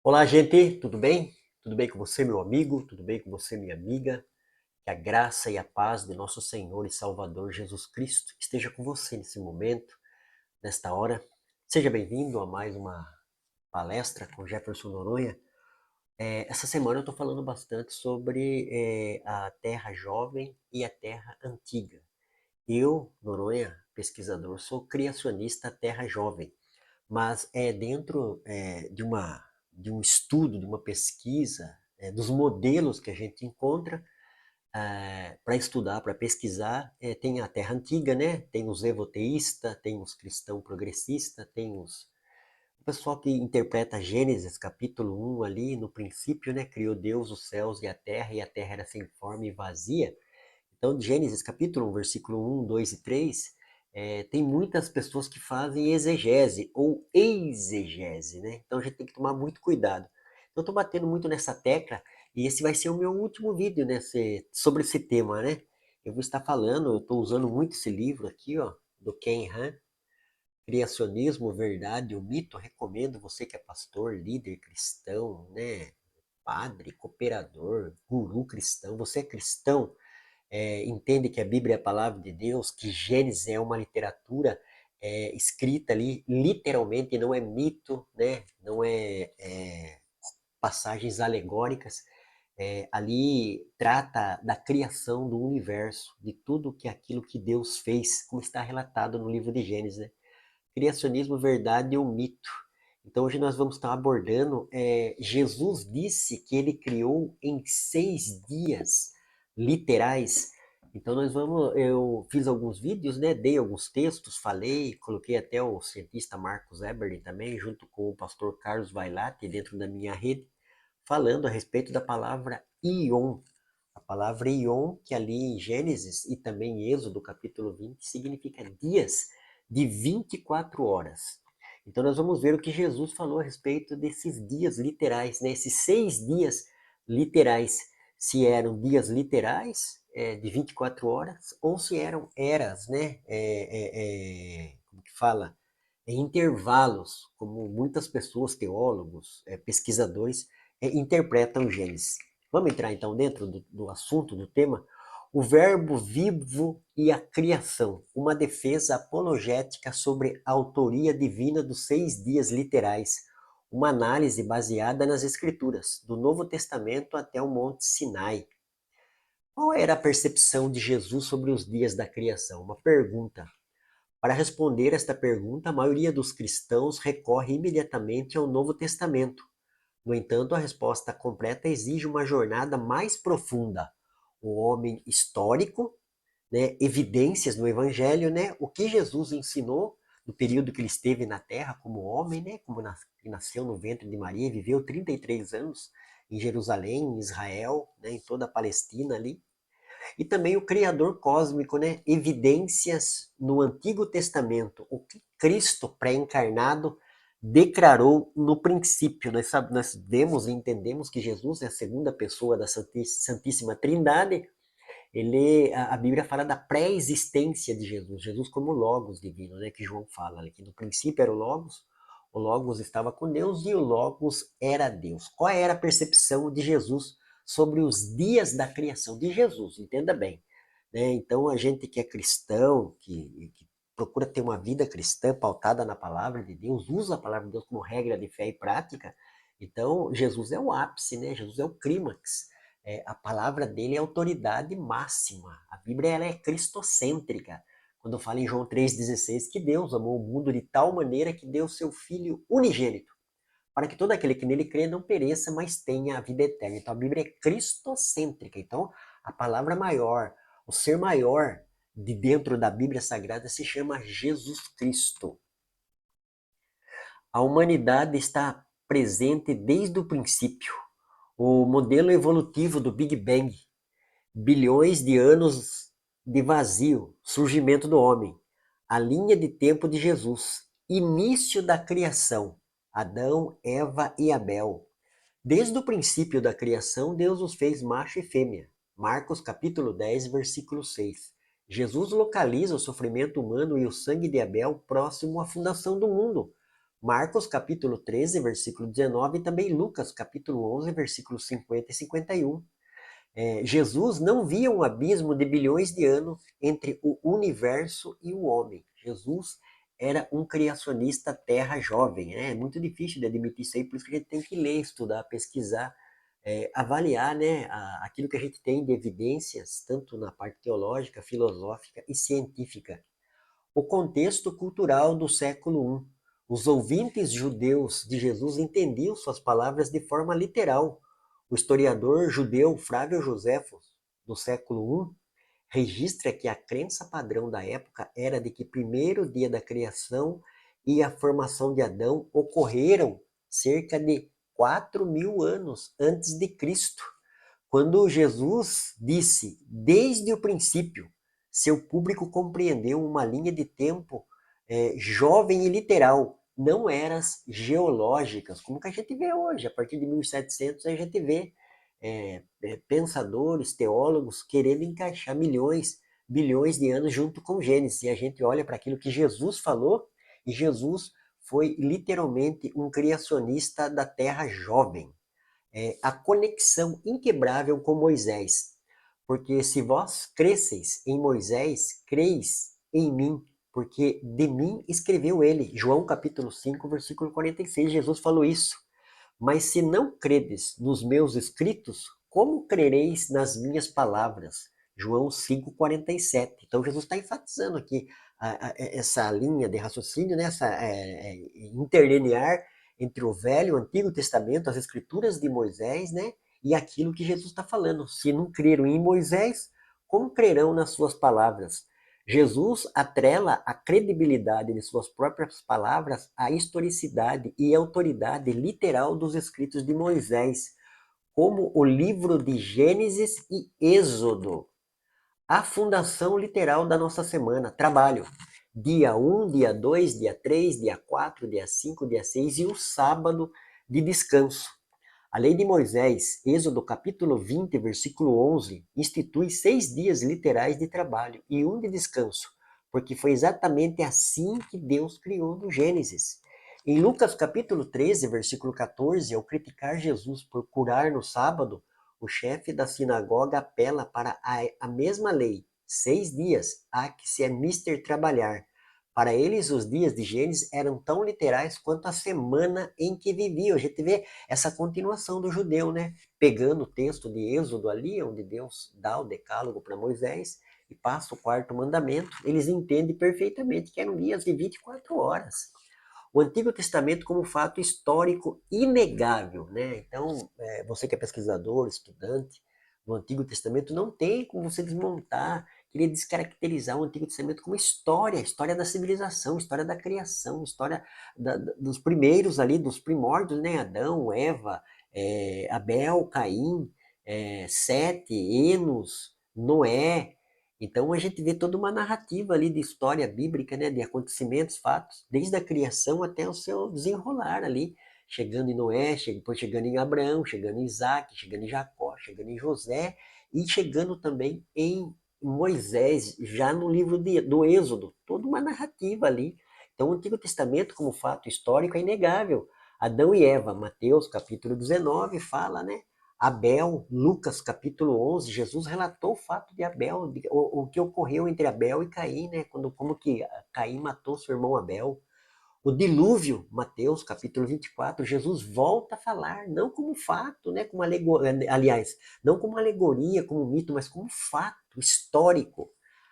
Olá, gente, tudo bem? Tudo bem com você, meu amigo? Tudo bem com você, minha amiga? Que a graça e a paz de nosso Senhor e Salvador Jesus Cristo esteja com você nesse momento, nesta hora. Seja bem-vindo a mais uma palestra com Jefferson Noronha. Essa semana eu estou falando bastante sobre a Terra Jovem e a Terra Antiga. Eu, Noronha, pesquisador, sou criacionista Terra Jovem, mas é dentro de um estudo, de uma pesquisa, dos modelos que a gente encontra para estudar, para pesquisar. Tem a Terra Antiga, né? Tem os evoteístas, tem os cristãos progressistas, tem o pessoal que interpreta Gênesis capítulo 1 ali, no princípio, né? Criou Deus os céus e a terra era sem forma e vazia. Então, Gênesis capítulo 1, versículo 1, 2 e 3, tem muitas pessoas que fazem exegese ou exegese, né? Então a gente tem que tomar muito cuidado. Então, eu estou batendo muito nessa tecla e esse vai ser o meu último vídeo sobre esse tema, né? Eu vou estar falando, eu estou usando muito esse livro aqui, ó, do Ken Han, Criacionismo, Verdade e o Mito. Recomendo você que é pastor, líder cristão, né? Padre, cooperador, guru cristão. Você é cristão? Entende que a Bíblia é a palavra de Deus, que Gênesis é uma literatura escrita ali literalmente, não é mito, né? Não é passagens alegóricas. Ali trata da criação do universo, de tudo que aquilo que Deus fez, como está relatado no livro de Gênesis, né? Criacionismo, verdade ou mito. Então hoje nós vamos estar abordando, Jesus disse que ele criou em 6 dias literais. Então eu fiz alguns vídeos, né, dei alguns textos, falei, coloquei até o cientista Marcos Eberlin também, junto com o pastor Carlos Vailate, dentro da minha rede, falando a respeito da palavra ion. A palavra ion, que ali em Gênesis e também em Êxodo, capítulo 20, significa dias de 24 horas. Então nós vamos ver o que Jesus falou a respeito desses dias literais, né? Esses 6 dias literais, se eram dias literais de 24 horas ou se eram eras, né? Como que fala? Intervalos, como muitas pessoas, teólogos, pesquisadores, interpretam Gênesis. Vamos entrar então dentro do assunto, do tema? O verbo vivo e a criação, uma defesa apologética sobre a autoria divina dos 6 dias literais, uma análise baseada nas Escrituras, do Novo Testamento até o Monte Sinai. Qual era a percepção de Jesus sobre os dias da criação? Uma pergunta. Para responder esta pergunta, a maioria dos cristãos recorre imediatamente ao Novo Testamento. No entanto, a resposta completa exige uma jornada mais profunda. O homem histórico, né, evidências no Evangelho, né, o que Jesus ensinou no período que ele esteve na Terra como homem, né, como nasceu no ventre de Maria, viveu 33 anos em Jerusalém, em Israel, né, em toda a Palestina ali. E também o Criador cósmico, né, evidências no Antigo Testamento, o que Cristo pré-encarnado declarou no princípio. Nós vemos e entendemos que Jesus é a segunda pessoa da Santíssima Trindade. A Bíblia fala da pré-existência de Jesus, Jesus como Logos divino, né, que João fala, né, que no princípio era o Logos estava com Deus e o Logos era Deus. Qual era a percepção de Jesus sobre os dias da criação de Jesus? Entenda bem, né? Então a gente que é cristão, que procura ter uma vida cristã pautada na palavra de Deus, usa a palavra de Deus como regra de fé e prática. Então Jesus é o ápice, né? Jesus é o clímax. A palavra dele é autoridade máxima. A Bíblia ela é cristocêntrica. Quando fala em João 3,16 que Deus amou o mundo de tal maneira que deu seu Filho unigênito, para que todo aquele que nele crê não pereça, mas tenha a vida eterna. Então a Bíblia é cristocêntrica. Então a palavra maior, o ser maior de dentro da Bíblia Sagrada se chama Jesus Cristo. A humanidade está presente desde o princípio. O modelo evolutivo do Big Bang, bilhões de anos de vazio, surgimento do homem, a linha de tempo de Jesus, início da criação, Adão, Eva e Abel. Desde o princípio da criação, Deus os fez macho e fêmea. Marcos capítulo 10, versículo 6. Jesus localiza o sofrimento humano e o sangue de Abel próximo à fundação do mundo. Marcos capítulo 13, versículo 19 e também Lucas capítulo 11, versículos 50 e 51. Jesus não via um abismo de bilhões de anos entre o universo e o homem. Jesus era um criacionista terra jovem. É muito difícil de admitir isso aí, por isso que a gente tem que ler, estudar, pesquisar, avaliar, né, aquilo que a gente tem de evidências, tanto na parte teológica, filosófica e científica. O contexto cultural do século I. Os ouvintes judeus de Jesus entendiam suas palavras de forma literal. O historiador judeu Flávio Joséfo, do século I, registra que a crença padrão da época era de que o primeiro dia da criação e a formação de Adão ocorreram cerca de 4.000 anos antes de Cristo. Quando Jesus disse, desde o princípio, seu público compreendeu uma linha de tempo jovem e literal, não eras geológicas, como que a gente vê hoje. A partir de 1700 a gente vê pensadores, teólogos querendo encaixar milhões, bilhões de anos junto com Gênesis. E a gente olha para aquilo que Jesus falou, e Jesus foi literalmente um criacionista da terra jovem. A conexão inquebrável com Moisés. Porque se vós cresceis em Moisés, creis em mim, porque de mim escreveu ele. João capítulo 5, versículo 46, Jesus falou isso. Mas se não credes nos meus escritos, como crereis nas minhas palavras? João 5,47. Então Jesus está enfatizando aqui essa linha de raciocínio, né? Essa interlinear entre o Velho e o Antigo Testamento, as escrituras de Moisés, né? E aquilo que Jesus está falando. Se não creram em Moisés, como crerão nas suas palavras? Jesus atrela a credibilidade de suas próprias palavras à historicidade e autoridade literal dos escritos de Moisés, como o livro de Gênesis e Êxodo. A fundação literal da nossa semana, trabalho. Dia 1, dia 2, dia 3, dia 4, dia 5, dia 6 e o sábado de descanso. A lei de Moisés, Êxodo capítulo 20, versículo 11, institui 6 dias literais de trabalho e um de descanso, porque foi exatamente assim que Deus criou no Gênesis. Em Lucas capítulo 13, versículo 14, ao criticar Jesus por curar no sábado, o chefe da sinagoga apela para a mesma lei. 6 dias há que se é mister trabalhar. Para eles, os dias de Gênesis eram tão literais quanto a semana em que viviam. A gente vê essa continuação do judeu, né? Pegando o texto de Êxodo ali, onde Deus dá o decálogo para Moisés e passa o quarto mandamento, eles entendem perfeitamente que eram dias de 24 horas. O Antigo Testamento como fato histórico inegável, né? Então, você que é pesquisador, estudante, no Antigo Testamento não tem como você desmontar, queria descaracterizar o Antigo Testamento como história, história da civilização, história da criação, história dos primeiros ali, dos primórdios, né? Adão, Eva, Abel, Caim, Sete, Enos, Noé. Então a gente vê toda uma narrativa ali de história bíblica, né, de acontecimentos, fatos, desde a criação até o seu desenrolar ali, chegando em Noé, depois chegando em Abraão, chegando em Isaac, chegando em Jacó, chegando em José e chegando também em Moisés, já no livro do Êxodo, toda uma narrativa ali. Então o Antigo Testamento como fato histórico é inegável. Adão e Eva, Mateus capítulo 19 fala, né? Abel, Lucas capítulo 11, Jesus relatou o fato de Abel, o que ocorreu entre Abel e Caim, né? Como que Caim matou seu irmão Abel. O dilúvio, Mateus capítulo 24, Jesus volta a falar, não como fato, né? Como alegoria, aliás, não como alegoria, como mito, mas como fato histórico.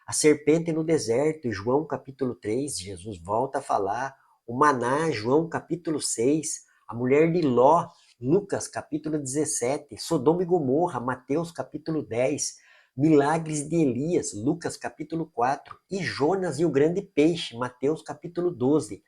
A serpente no deserto, João capítulo 3, Jesus volta a falar. O maná, João capítulo 6. A mulher de Ló, Lucas capítulo 17. Sodoma e Gomorra, Mateus capítulo 10. Milagres de Elias, Lucas capítulo 4. E Jonas e o grande peixe, Mateus capítulo 12.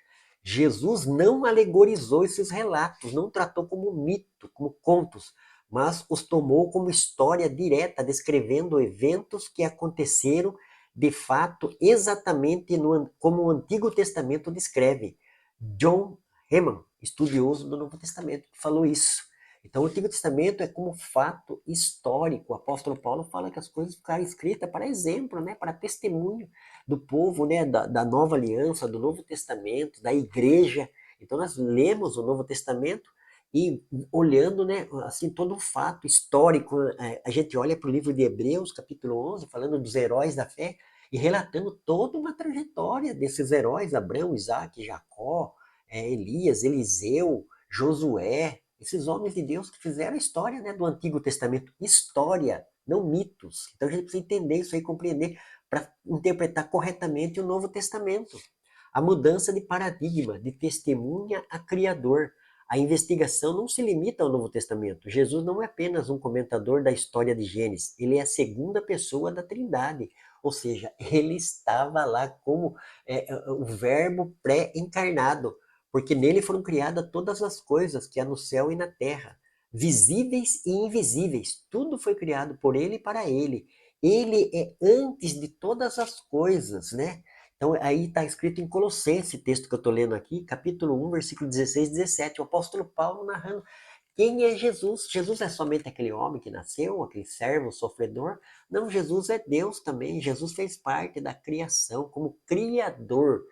Jesus não alegorizou esses relatos, não tratou como mito, como contos, mas os tomou como história direta, descrevendo eventos que aconteceram de fato exatamente como o Antigo Testamento descreve. John Heman, estudioso do Novo Testamento, falou isso. Então o Antigo Testamento é como fato histórico. O apóstolo Paulo fala que as coisas ficaram escritas para exemplo, né, para testemunho do povo, né, da nova aliança, do Novo Testamento, da igreja. Então nós lemos o Novo Testamento e olhando, né, assim, todo o fato histórico, a gente olha para o livro de Hebreus, capítulo 11, falando dos heróis da fé, e relatando toda uma trajetória desses heróis, Abraão, Isaac, Jacó, Elias, Eliseu, Josué, esses homens de Deus que fizeram a história, né, do Antigo Testamento. História, não mitos. Então a gente precisa entender isso aí, compreender, para interpretar corretamente o Novo Testamento. A mudança de paradigma, de testemunha a Criador. A investigação não se limita ao Novo Testamento. Jesus não é apenas um comentador da história de Gênesis, ele é a segunda pessoa da Trindade. Ou seja, ele estava lá como o verbo pré-encarnado, porque nele foram criadas todas as coisas que há no céu e na terra, visíveis e invisíveis. Tudo foi criado por ele e para ele. Ele é antes de todas as coisas, né? Então, aí está escrito em Colossenses, texto que eu estou lendo aqui, capítulo 1, versículo 16 e 17, o apóstolo Paulo narrando quem é Jesus. Jesus é somente aquele homem que nasceu, aquele servo sofredor? Não, Jesus é Deus também. Jesus fez parte da criação como criador.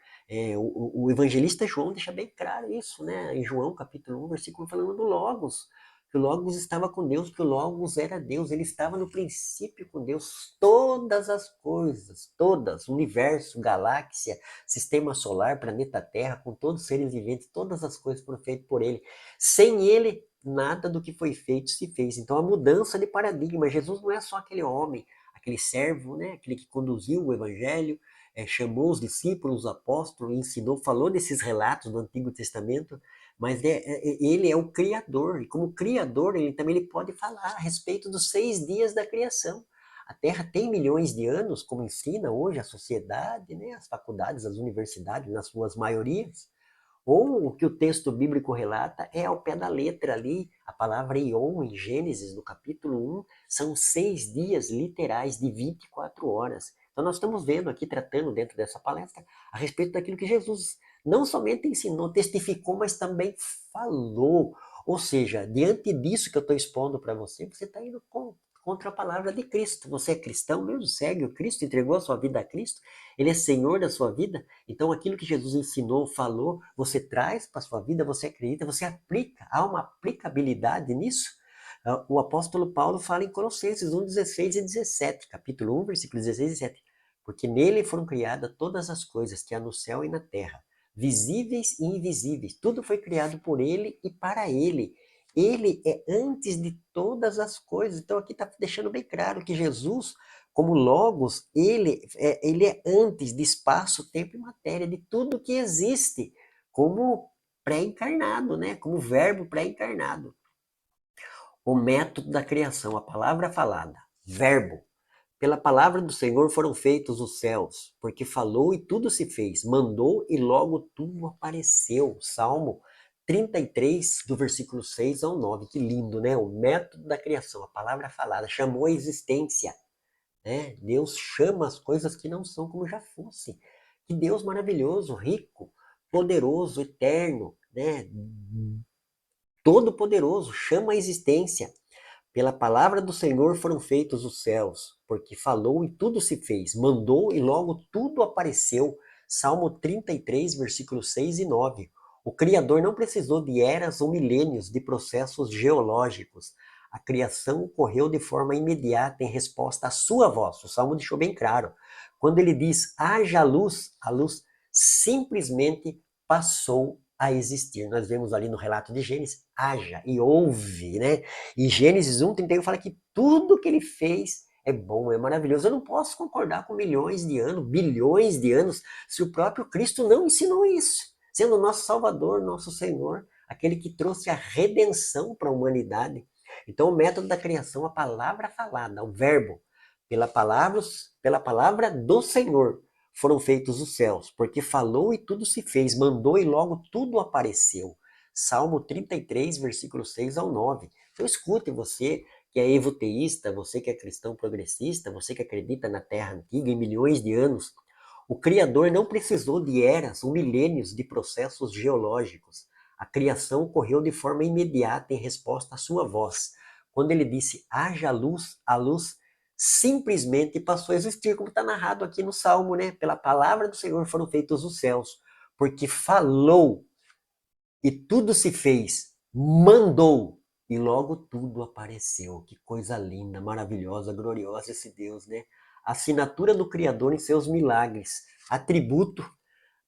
O evangelista João deixa bem claro isso, né? Em João capítulo 1, versículo falando do Logos. Que o Logos estava com Deus, que o Logos era Deus. Ele estava no princípio com Deus. Todas as coisas, todas, universo, galáxia, sistema solar, planeta Terra, com todos os seres viventes, todas as coisas foram feitas por ele. Sem ele, nada do que foi feito se fez. Então, a mudança de paradigma. Jesus não é só aquele homem, aquele servo, né? Aquele que conduziu o evangelho, chamou os discípulos, os apóstolos, ensinou, falou desses relatos do Antigo Testamento, mas ele é o Criador. E como Criador, ele pode falar a respeito dos 6 dias da criação. A Terra tem milhões de anos, como ensina hoje a sociedade, né? As faculdades, as universidades, nas suas maiorias. Ou o que o texto bíblico relata é ao pé da letra ali, a palavra Ion em Gênesis, no capítulo 1, são 6 dias literais de 24 horas. Então nós estamos vendo aqui, tratando dentro dessa palestra, a respeito daquilo que Jesus não somente ensinou, testificou, mas também falou. Ou seja, diante disso que eu estou expondo para você, você está indo contra a palavra de Cristo. Você é cristão mesmo, segue o Cristo, entregou a sua vida a Cristo, Ele é Senhor da sua vida. Então aquilo que Jesus ensinou, falou, você traz para a sua vida, você acredita, você aplica. Há uma aplicabilidade nisso. O apóstolo Paulo fala em Colossenses 1, 16 e 17, capítulo 1, versículos 16 e 17. Porque nele foram criadas todas as coisas que há no céu e na terra, visíveis e invisíveis. Tudo foi criado por ele e para ele. Ele é antes de todas as coisas. Então aqui está deixando bem claro que Jesus, como Logos, ele é antes de espaço, tempo e matéria, de tudo que existe, como pré-encarnado, né? Como verbo pré-encarnado. O método da criação, a palavra falada, verbo. Pela palavra do Senhor foram feitos os céus, porque falou e tudo se fez, mandou e logo tudo apareceu. Salmo 33, do versículo 6 ao 9. Que lindo, né? O método da criação, a palavra falada, chamou a existência, né? Deus chama as coisas que não são como já fossem. Que Deus maravilhoso, rico, poderoso, eterno, né? Todo-poderoso, chama a existência. Pela palavra do Senhor foram feitos os céus, porque falou e tudo se fez, mandou e logo tudo apareceu. Salmo 33, versículos 6 e 9. O Criador não precisou de eras ou milênios de processos geológicos. A criação ocorreu de forma imediata em resposta à sua voz. O Salmo deixou bem claro. Quando ele diz, haja luz, a luz simplesmente passou a existir. Nós vemos ali no relato de Gênesis, haja e houve, né? E Gênesis 1:31 fala que tudo que ele fez é bom, é maravilhoso. Eu não posso concordar com milhões de anos, bilhões de anos, se o próprio Cristo não ensinou isso. Sendo o nosso Salvador, nosso Senhor, aquele que trouxe a redenção para a humanidade. Então, o método da criação, a palavra falada, o verbo, pela palavra do Senhor, foram feitos os céus, porque falou e tudo se fez, mandou e logo tudo apareceu. Salmo 33, versículo 6 ao 9. Então escute, você que é evoteísta, você que é cristão progressista, você que acredita na Terra Antiga em milhões de anos, o Criador não precisou de eras ou milênios de processos geológicos. A criação ocorreu de forma imediata em resposta à sua voz. Quando ele disse, haja luz, a luz simplesmente passou a existir, como está narrado aqui no Salmo, né? Pela palavra do Senhor foram feitos os céus, porque falou e tudo se fez, mandou, e logo tudo apareceu. Que coisa linda, maravilhosa, gloriosa esse Deus, né? A assinatura do Criador em seus milagres, atributo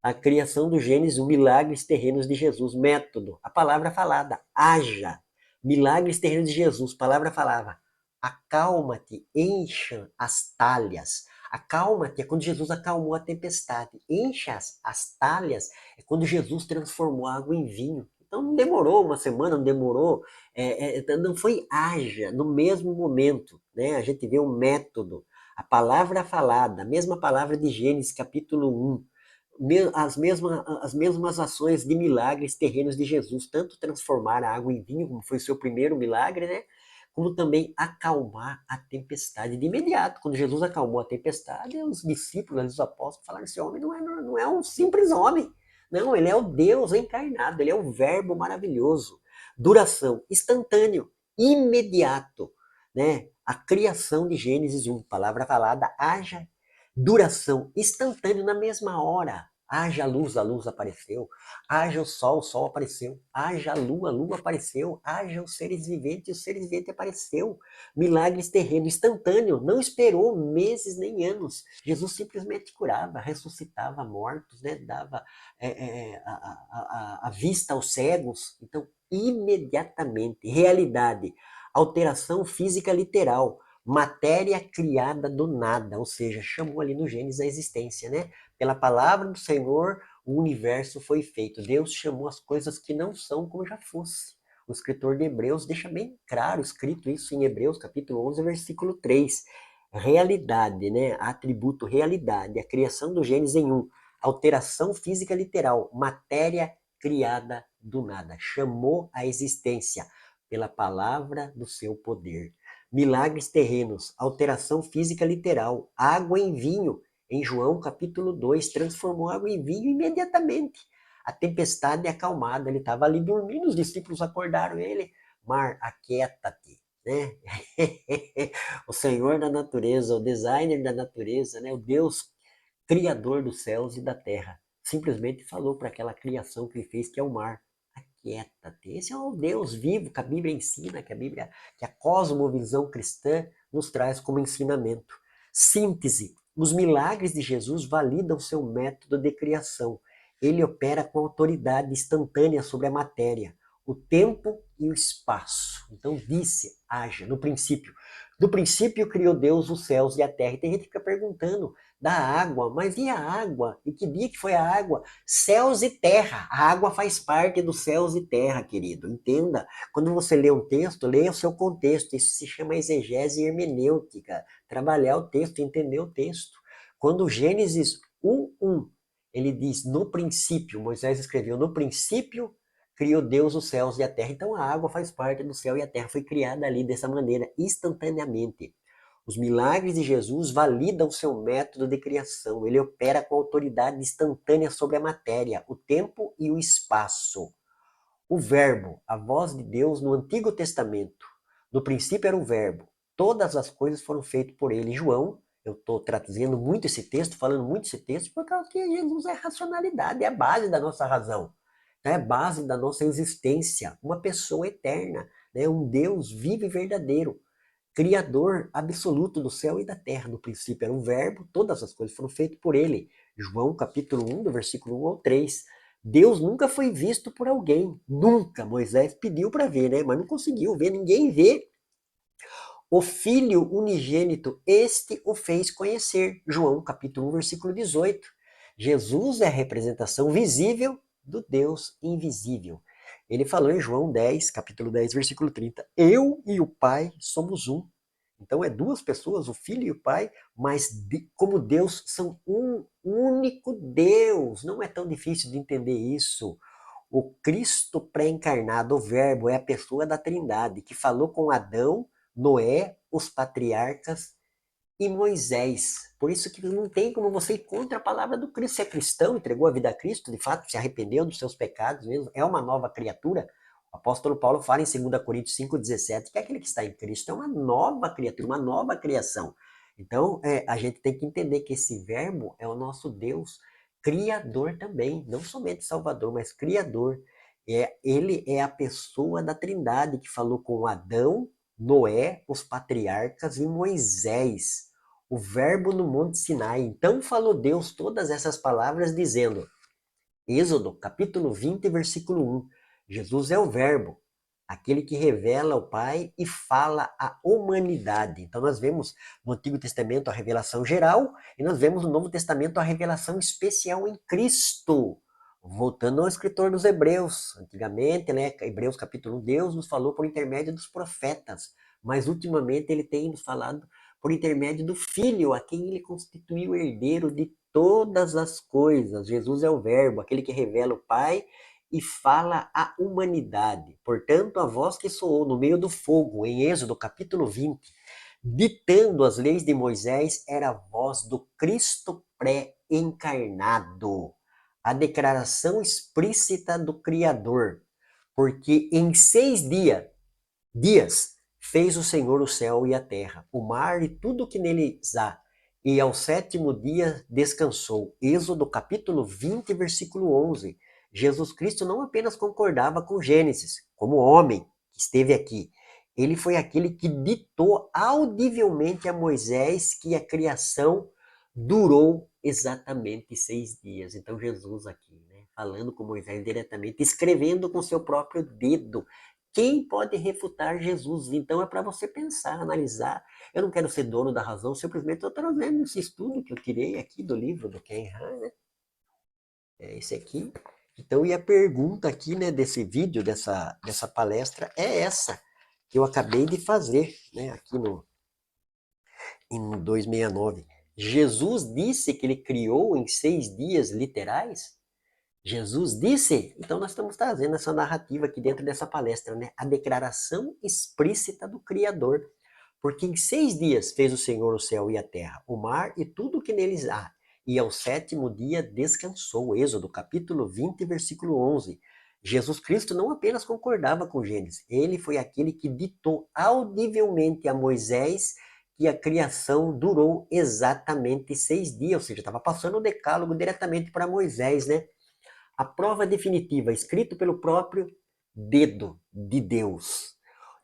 à criação do Gênesis, os milagres terrenos de Jesus, método, a palavra falada, haja, milagres terrenos de Jesus, palavra falada, acalma-te, encha as talhas. Acalma-te é quando Jesus acalmou a tempestade. Encha as talhas é quando Jesus transformou a água em vinho. Então não demorou uma semana, não demorou, não foi haja, no mesmo momento, né? A gente vê um método, a palavra falada, a mesma palavra de Gênesis capítulo 1, as mesmas ações de milagres terrenos de Jesus, tanto transformar a água em vinho, como foi o seu primeiro milagre, né? Como também acalmar a tempestade de imediato. Quando Jesus acalmou a tempestade, os discípulos, os apóstolos falaram, esse homem não é um simples homem, não, ele é o Deus encarnado, ele é o verbo maravilhoso. Duração, instantâneo, imediato, né? A criação de Gênesis 1, palavra falada, haja. Duração, instantâneo, na mesma hora. Haja luz, a luz apareceu. Haja o sol apareceu. Haja a lua apareceu. Haja os seres viventes, o seres vivente apareceu. Milagres terreno, instantâneo, não esperou meses nem anos. Jesus simplesmente curava, ressuscitava mortos, né? Dava a vista aos cegos. Então, imediatamente, realidade, alteração física literal, matéria criada do nada, ou seja, chamou ali no Gênesis a existência, né? Pela palavra do Senhor, o universo foi feito. Deus chamou as coisas que não são como já fosse. O escritor de Hebreus deixa bem claro, escrito isso em Hebreus, capítulo 11, versículo 3. Realidade, né? Atributo realidade, a criação do Gênesis em 1. Alteração física literal, matéria criada do nada. Chamou a existência pela palavra do seu poder. Milagres terrenos, alteração física literal, água em vinho, em João capítulo 2, transformou água em vinho imediatamente. A tempestade é acalmada, ele estava ali dormindo, os discípulos acordaram ele. Mar, aquieta-te, né? O Senhor da natureza, o designer da natureza, né? O Deus criador dos céus e da terra, simplesmente falou para aquela criação que ele fez, que é o mar. Aquieta-te. Esse é o Deus vivo que a Bíblia ensina, que a cosmovisão cristã nos traz como ensinamento. Síntese. Os milagres de Jesus validam seu método de criação. Ele opera com autoridade instantânea sobre a matéria, o tempo e o espaço. Então disse, haja, no princípio. No princípio criou Deus os céus e a terra. E tem gente que fica perguntando da água, mas e a água? E que dia que foi a água? Céus e terra. A água faz parte dos céus e terra, querido. Entenda. Quando você lê um texto, leia o seu contexto. Isso se chama exegese hermenêutica. Trabalhar o texto, entender o texto. Quando Gênesis 1:1, ele diz, no princípio, Moisés escreveu, no princípio criou Deus os céus e a terra. Então a água faz parte do céu e a terra. Foi criada ali dessa maneira, instantaneamente. Os milagres de Jesus validam seu método de criação. Ele opera com autoridade instantânea sobre a matéria, o tempo e o espaço. O verbo, a voz de Deus no Antigo Testamento. No princípio era o verbo. Todas as coisas foram feitas por ele. João, eu estou trazendo muito esse texto, falando muito esse texto, por causa que Jesus é racionalidade, é a base da nossa razão. É a base da nossa existência, uma pessoa eterna, né? Um Deus vivo e verdadeiro. Criador absoluto do céu e da terra. No princípio era um verbo, todas as coisas foram feitas por ele. João capítulo 1, do versículo 1 ao 3. Deus nunca foi visto por alguém, nunca. Moisés pediu para ver, né? Mas não conseguiu ver, ninguém vê. O Filho unigênito, este o fez conhecer. João capítulo 1, versículo 18. Jesus é a representação visível do Deus invisível. Ele falou em João 10, capítulo 10, versículo 30. Eu e o Pai somos um. Então é duas pessoas, o Filho e o Pai, mas como Deus são um único Deus. Não é tão difícil de entender isso. O Cristo pré-encarnado, o Verbo, é a pessoa da Trindade, que falou com Adão, Noé, os patriarcas e Moisés. Por isso que não tem como você ir contra a palavra do Cristo. Se é cristão, entregou a vida a Cristo, de fato, se arrependeu dos seus pecados mesmo, é uma nova criatura. O apóstolo Paulo fala em 2 Coríntios 5,17 que aquele que está em Cristo é uma nova criatura, uma nova criação. Então, a gente tem que entender que esse verbo é o nosso Deus criador também, não somente salvador, mas criador. Ele é a pessoa da Trindade que falou com Adão, Noé, os patriarcas e Moisés, o verbo no Monte Sinai. Então falou Deus todas essas palavras dizendo, Êxodo, capítulo 20, versículo 1, Jesus é o verbo, aquele que revela o Pai e fala à humanidade. Então nós vemos no Antigo Testamento a revelação geral e nós vemos no Novo Testamento a revelação especial em Cristo. Voltando ao escritor dos Hebreus, antigamente, né, Hebreus capítulo 1, Deus nos falou por intermédio dos profetas, mas ultimamente ele tem nos falado por intermédio do Filho, a quem ele constituiu herdeiro de todas as coisas. Jesus é o verbo, aquele que revela o Pai e fala à humanidade. Portanto, a voz que soou no meio do fogo, em Êxodo capítulo 20, ditando as leis de Moisés, era a voz do Cristo pré-encarnado, a declaração explícita do Criador, porque em 6 dias fez o Senhor o céu e a terra, o mar e tudo o que neles há, e ao 7º dia descansou. Êxodo capítulo 20, versículo 11. Jesus Cristo não apenas concordava com Gênesis, como homem que esteve aqui, ele foi aquele que ditou audivelmente a Moisés que a criação durou exatamente 6 dias. Então Jesus aqui, né, falando com Moisés diretamente, escrevendo com seu próprio dedo. Quem pode refutar Jesus? Então é para você pensar, analisar. Eu não quero ser dono da razão, simplesmente eu estou trazendo esse estudo que eu tirei aqui do livro do Ken Han, né? É esse aqui. Então, e a pergunta aqui, né, desse vídeo, dessa palestra, é essa que eu acabei de fazer, né, aqui em 269. Jesus disse que ele criou em 6 dias literais? Jesus disse? Então nós estamos trazendo essa narrativa aqui dentro dessa palestra, né? A declaração explícita do Criador. Porque em 6 dias fez o Senhor o céu e a terra, o mar e tudo o que neles há. E ao 7º dia descansou. Êxodo capítulo 20, versículo 11. Jesus Cristo não apenas concordava com Gênesis, ele foi aquele que ditou audivelmente a Moisés que a criação durou exatamente 6 dias, ou seja, estava passando o decálogo diretamente para Moisés, né? A prova definitiva, escrito pelo próprio dedo de Deus.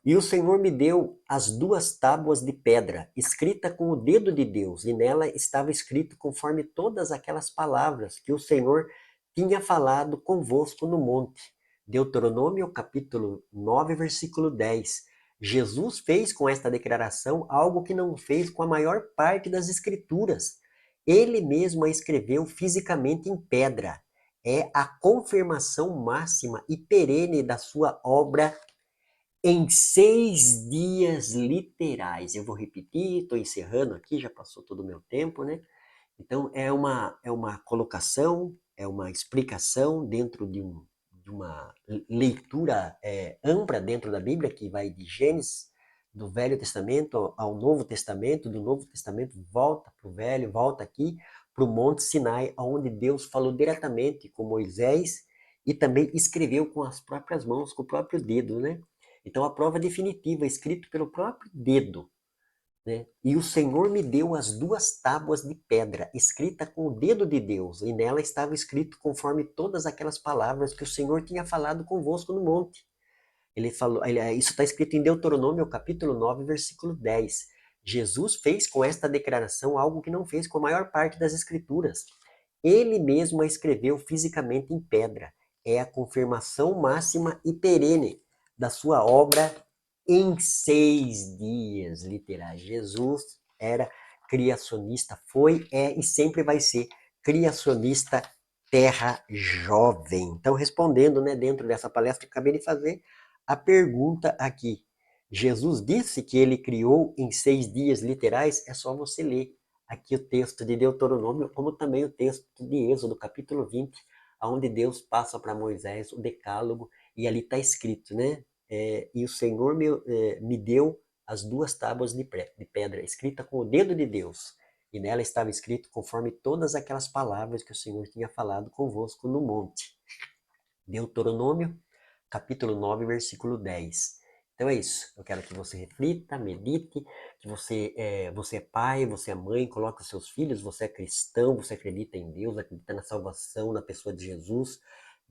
E o Senhor me deu as 2 tábuas de pedra, escrita com o dedo de Deus, e nela estava escrito conforme todas aquelas palavras que o Senhor tinha falado convosco no monte. Deuteronômio capítulo 9, versículo 10. Jesus fez com esta declaração algo que não fez com a maior parte das escrituras. Ele mesmo a escreveu fisicamente em pedra. É a confirmação máxima e perene da sua obra em 6 dias literais. Eu vou repetir, estou encerrando aqui, já passou todo o meu tempo, né? Então, é uma colocação, é uma explicação dentro de uma leitura ampla dentro da Bíblia, que vai de Gênesis, do Velho Testamento ao Novo Testamento, do Novo Testamento volta para o Velho, volta aqui para o Monte Sinai, onde Deus falou diretamente com Moisés e também escreveu com as próprias mãos, com o próprio dedo, né? Então, a prova definitiva, escrito pelo próprio dedo, né? E o Senhor me deu as 2 tábuas de pedra, escrita com o dedo de Deus, e nela estava escrito conforme todas aquelas palavras que o Senhor tinha falado convosco no monte. Ele falou, isso está escrito em Deuteronômio, capítulo 9, versículo 10. Jesus fez com esta declaração algo que não fez com a maior parte das escrituras. Ele mesmo a escreveu fisicamente em pedra. É a confirmação máxima e perene da sua obra em 6 dias literais. Jesus era criacionista, foi, é e sempre vai ser criacionista terra jovem. Então, respondendo, né, dentro dessa palestra que acabei de fazer, a pergunta aqui. Jesus disse que ele criou em 6 dias literais, é só você ler aqui o texto de Deuteronômio, como também o texto de Êxodo, capítulo 20, onde Deus passa para Moisés o decálogo, e ali está escrito, né? E o Senhor me deu as 2 tábuas de pedra, escrita com o dedo de Deus, e nela estava escrito conforme todas aquelas palavras que o Senhor tinha falado convosco no monte. Deuteronômio, capítulo 9, versículo 10. Então é isso. Eu quero que você reflita, medite, que você é pai, você é mãe, coloque os seus filhos, você é cristão, você acredita em Deus, acredita na salvação, na pessoa de Jesus.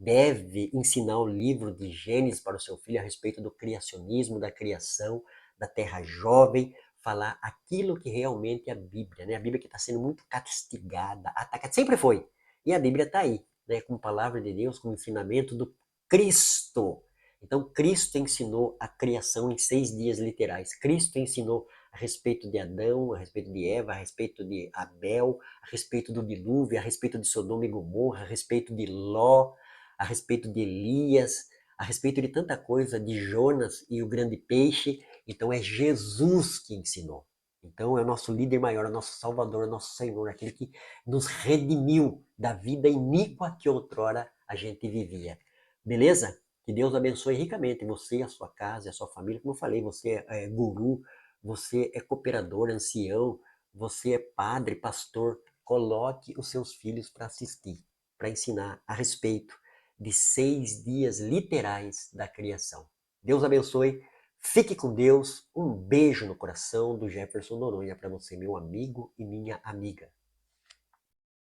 deve ensinar o livro de Gênesis para o seu filho a respeito do criacionismo, da criação, da terra jovem, falar aquilo que realmente é a Bíblia, né? A Bíblia que está sendo muito castigada, atacada, sempre foi. E a Bíblia está aí, né? Como palavra de Deus, como ensinamento do Cristo. Então, Cristo ensinou a criação em 6 dias literais. Cristo ensinou a respeito de Adão, a respeito de Eva, a respeito de Abel, a respeito do dilúvio, a respeito de Sodoma e Gomorra, a respeito de Ló, a respeito de Elias, a respeito de tanta coisa, de Jonas e o grande peixe. Então é Jesus que ensinou. Então é o nosso líder maior, é o nosso Salvador, é o nosso Senhor, aquele que nos redimiu da vida iníqua que outrora a gente vivia. Beleza? Que Deus abençoe ricamente você, a sua casa, a sua família. Como eu falei, você é guru, você é cooperador, ancião, você é padre, pastor. Coloque os seus filhos para assistir, para ensinar a respeito de 6 dias literais da criação. Deus abençoe, fique com Deus, um beijo no coração do Jefferson Noronha para você, meu amigo e minha amiga.